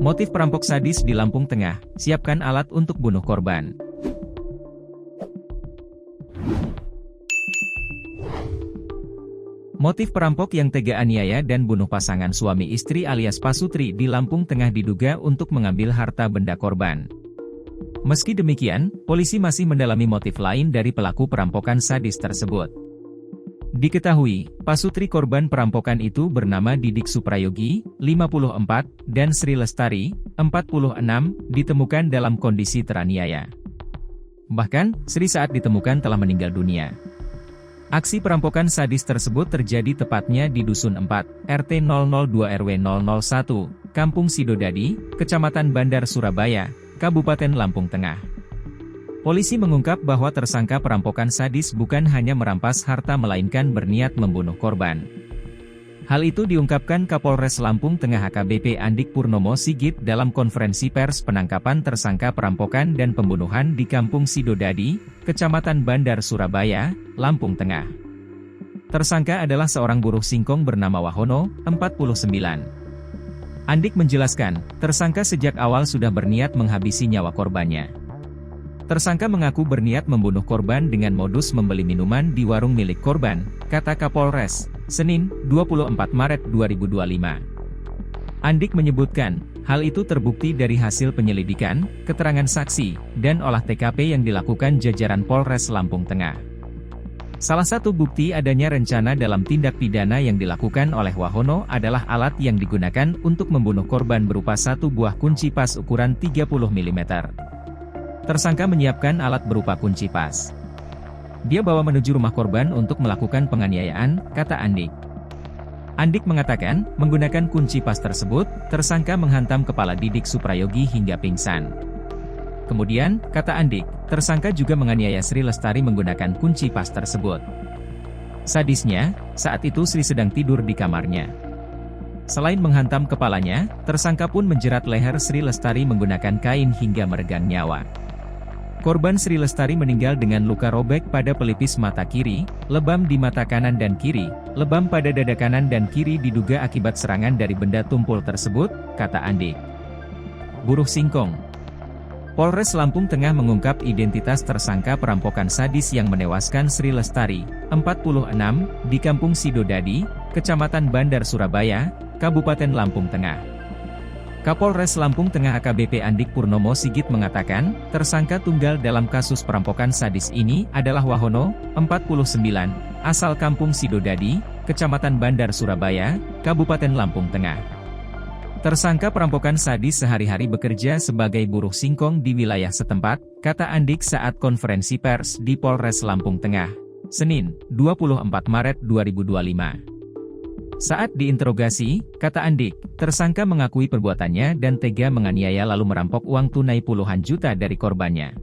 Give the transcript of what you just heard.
Motif perampok sadis di Lampung Tengah, siapkan alat untuk bunuh korban. Motif perampok yang tega aniaya dan bunuh pasangan suami istri alias pasutri di Lampung Tengah diduga untuk mengambil harta benda korban. Meski demikian, polisi masih mendalami motif lain dari pelaku perampokan sadis tersebut. Diketahui, pasutri korban perampokan itu bernama Didik Suprayogi, 54, dan Sri Lestari, 46, ditemukan dalam kondisi teraniaya. Bahkan, Sri saat ditemukan telah meninggal dunia. Aksi perampokan sadis tersebut terjadi tepatnya di Dusun 4, RT 002 RW 001, Kampung Sidodadi, Kecamatan Bandar Surabaya, Kabupaten Lampung Tengah. Polisi mengungkap bahwa tersangka perampokan sadis bukan hanya merampas harta melainkan berniat membunuh korban. Hal itu diungkapkan Kapolres Lampung Tengah AKBP Andik Purnomo Sigit dalam konferensi pers penangkapan tersangka perampokan dan pembunuhan di Kampung Sidodadi, Kecamatan Bandar Surabaya, Lampung Tengah. Tersangka adalah seorang buruh singkong bernama Wahono, 49. Andik menjelaskan, tersangka sejak awal sudah berniat menghabisi nyawa korbannya. Tersangka mengaku berniat membunuh korban dengan modus membeli minuman di warung milik korban, kata Kapolres, Senin, 24 Maret 2025. Andik menyebutkan, hal itu terbukti dari hasil penyelidikan, keterangan saksi, dan olah TKP yang dilakukan jajaran Polres Lampung Tengah. Salah satu bukti adanya rencana dalam tindak pidana yang dilakukan oleh Wahono adalah alat yang digunakan untuk membunuh korban berupa satu buah kunci pas ukuran 30 mm. Tersangka menyiapkan alat berupa kunci pas. Dia bawa menuju rumah korban untuk melakukan penganiayaan, kata Andik. Andik mengatakan, menggunakan kunci pas tersebut, tersangka menghantam kepala Didik Suprayogi hingga pingsan. Kemudian, kata Andik, tersangka juga menganiaya Sri Lestari menggunakan kunci pas tersebut. Sadisnya, saat itu Sri sedang tidur di kamarnya. Selain menghantam kepalanya, tersangka pun menjerat leher Sri Lestari menggunakan kain hingga meregang nyawa. Korban Sri Lestari meninggal dengan luka robek pada pelipis mata kiri, lebam di mata kanan dan kiri, lebam pada dada kanan dan kiri diduga akibat serangan dari benda tumpul tersebut, kata Andik. Buruh singkong. Polres Lampung Tengah mengungkap identitas tersangka perampokan sadis yang menewaskan Sri Lestari, 46, di Kampung Sidodadi, Kecamatan Bandar Surabaya, Kabupaten Lampung Tengah. Kapolres Lampung Tengah AKBP Andik Purnomo Sigit mengatakan, tersangka tunggal dalam kasus perampokan sadis ini adalah Wahono, 49, asal Kampung Sidodadi, Kecamatan Bandar Surabaya, Kabupaten Lampung Tengah. Tersangka perampokan sadis sehari-hari bekerja sebagai buruh singkong di wilayah setempat, kata Andik saat konferensi pers di Polres Lampung Tengah, Senin, 24 Maret 2025. Saat diinterogasi, kata Andik, tersangka mengakui perbuatannya dan tega menganiaya lalu merampok uang tunai puluhan juta dari korbannya.